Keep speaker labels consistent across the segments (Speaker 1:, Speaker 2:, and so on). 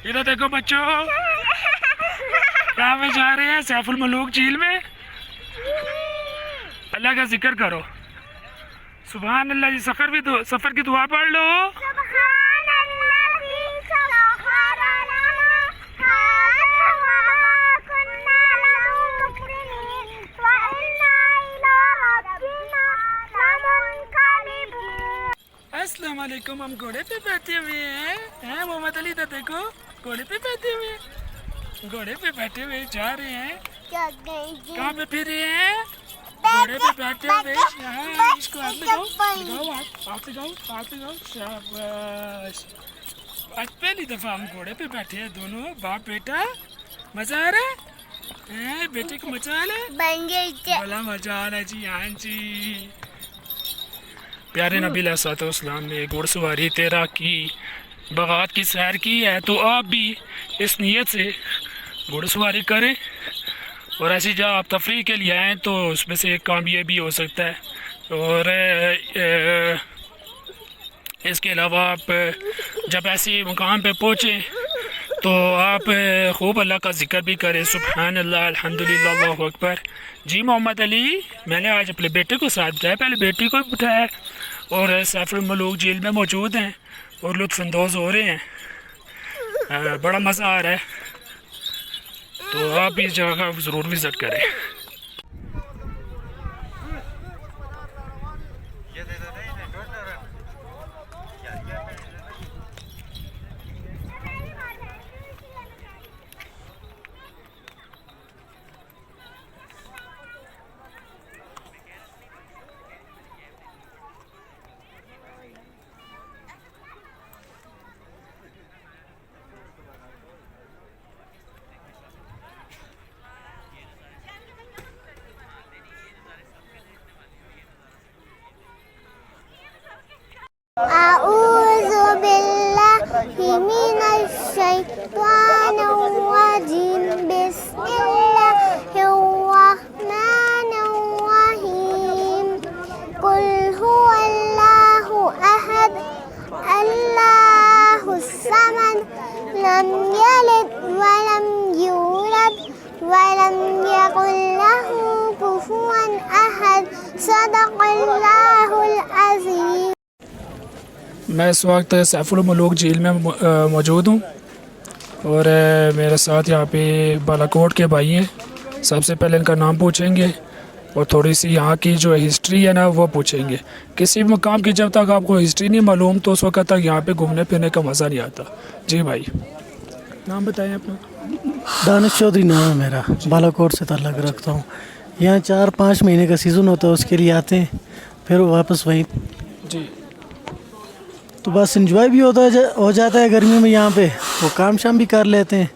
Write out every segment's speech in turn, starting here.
Speaker 1: इधर देखो बच्चों, कहाँ पे जा रहे हैं? सैफुल मलूक झील में। अल्लाह का जिक्र करो। सुभान अल्लाह जी। सफर की दुआ पढ़ लो। अस्सलाम वालेकुम। हम घोड़े पे बैठे हुए हैं मोहम्मद अली। इधर देखो, घोड़े पे बैठे हुए, घोड़े पे बैठे हुए जा रहे हैं। कहाँ पे फिर रहे हैं? घोड़े पे बैठे हुए यहाँ। इसको हाथ लगाओ, हाथ लगाओ, हाथ लगाओ। शाबाश। आज पहली दफा हम घोड़े पे बैठे हैं दोनों बाप बेटा। मजा आ रहा है? बेटे को मजा आ रहा है? बड़ा मजा आ रहा है जी। हाँ जी। प्यारे नबी अलैहिस्सलाम ने घुड़सवारी तैराकी बगात की सैर की है, तो आप भी इस नीयत से घुड़सवारी करें और ऐसी जब आप तफरीह के लिए आएँ तो उसमें से एक काम ये भी हो सकता है। और इसके अलावा आप जब ऐसे मुकाम पे पहुँचें तो आप खूब अल्लाह का जिक्र भी करें। सुभान अल्लाह, अल्हम्दुलिल्लाह, अल्लाहु अकबर। जी मोहम्मद अली, मैंने आज अपने बेटे को साथ बिठाया, पहले बेटी को बिठाया और सैफुल मलूक झील में मौजूद हैं और लुत्फ़अंदोज़ हो रहे हैं। बड़ा मज़ा आ रहा है, तो आप भी इस जगह का ज़रूर विज़िट करें।
Speaker 2: अऊज़ु बिल्लाहि मिनश शैतानिर रजीम। बिस्मिल्लाहिर रहमानिर रहीम। कुल हुवल्लाहु अहद, अल्लाहुस समद, लम यलिद वलम यूलद वलम यकुल लहू कुफुवन अहद। सदक़ल्लाहुल अज़ीम।
Speaker 1: मैं इस वक्त सैफुल मलूक झील में मौजूद हूँ और मेरे साथ यहाँ पे बालाकोट के भाई हैं। सबसे पहले इनका नाम पूछेंगे और थोड़ी सी यहाँ की जो हिस्ट्री है ना वो पूछेंगे। किसी भी मकाम की जब तक आपको हिस्ट्री नहीं मालूम तो उस वक्त तक यहाँ पे घूमने फिरने का मज़ा नहीं आता। जी भाई, नाम बताएं अपना।
Speaker 3: दानिश चौधरी नाम है मेरा, बालाकोट से ताल्लुक़ रखता हूँ। यहाँ 4-5 महीने का सीज़न होता है, उसके लिए आते हैं, फिर वापस वहीं।
Speaker 1: जी,
Speaker 3: तो बस इंजॉय भी हो जाता है गर्मी में। यहाँ पे वो काम शाम भी कर लेते हैं,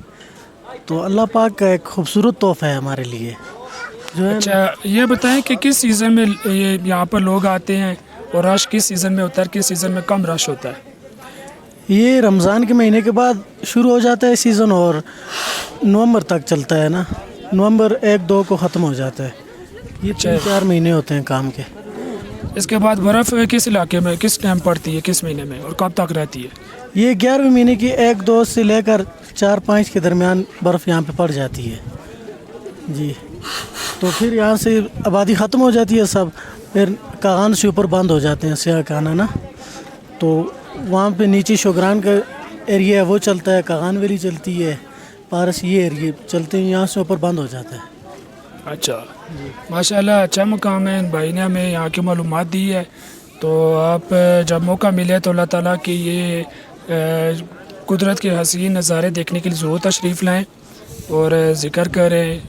Speaker 3: तो अल्लाह पाक का एक खूबसूरत तोहफ़ा है हमारे लिए जो है।
Speaker 1: अच्छा ये बताएं कि किस सीज़न में ये यहाँ पर लोग आते हैं और रश किस सीज़न में होता है, किस सीज़न में कम रश होता है?
Speaker 3: ये रमज़ान के महीने के बाद शुरू हो जाता है सीज़न और नवंबर तक चलता है ना। नवंबर 1-2 को ख़त्म हो जाता है। ये 3-4 महीने होते हैं काम के।
Speaker 1: इसके बाद बर्फ़ किस इलाके में किस टाइम पड़ती है, किस महीने में और कब तक रहती है?
Speaker 3: ये 11वें महीने की 1-2 से लेकर 4-5 के दरमियान बर्फ़ यहाँ पे पड़ जाती है जी। तो फिर यहाँ से आबादी ख़त्म हो जाती है सब, फिर कागान से ऊपर बंद हो जाते हैं सियाह खाना ना। तो वहाँ पे नीचे शोगरान का एरिया है वो चलता है, कागान वैली चलती है, पारस ये एरिया चलते हैं, यहाँ से ऊपर बंद हो जाता है।
Speaker 1: अच्छा, माशाल्लाह, अच्छा मुकाम है। इन भाई ने हमें यहाँ की मालूमात दी है, तो आप जब मौका मिले तो अल्लाह ताला की ये कुदरत के हसीन नज़ारे देखने के लिए ज़रूर तशरीफ़ लाएँ और ज़िक्र करें,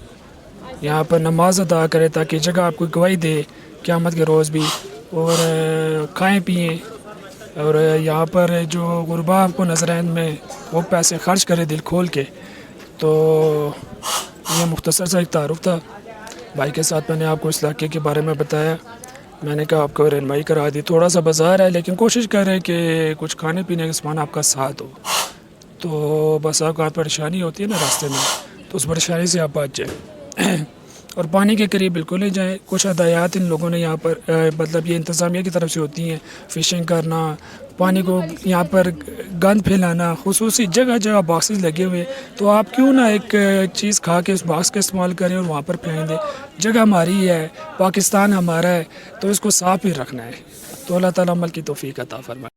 Speaker 1: यहाँ पर नमाज अदा करें ताकि जगह आपको गवाही दे क़यामत के रोज़ भी। और खाएँ पिएँ और यहाँ पर जो गुरबा आपको नज़र आए में वो पैसे ख़र्च करें दिल खोल के। तो ये मुख्तसर सा एक तारुफ़ था भाई के साथ। मैंने आपको इस इलाके के बारे में बताया, मैंने कहा आपको रहनुमाई करा दी। थोड़ा सा बाज़ार है लेकिन कोशिश कर रहे हैं कि कुछ खाने पीने का सामान आपका साथ हो। तो बस आपको परेशानी होती है ना रास्ते में, तो उस परेशानी से आप बच जाए। और पानी के करीब बिल्कुल नहीं जाएं। कुछ हदायत इन लोगों ने यहाँ पर मतलब ये इंतज़ामिया की तरफ से होती हैं, फ़िशिंग करना, पानी को यहाँ पर गंद फैलाना, खुसूसी जगह जगह बॉक्सेस लगे हुए, तो आप क्यों ना एक चीज़ खा के उस बॉक्स का इस्तेमाल करें और वहाँ पर फेंक दें। जगह हमारी है, पाकिस्तान हमारा है, तो इसको साफ़ ही रखना है। तो अल्लाह ताला अमल की तौफीक अता फरमाए।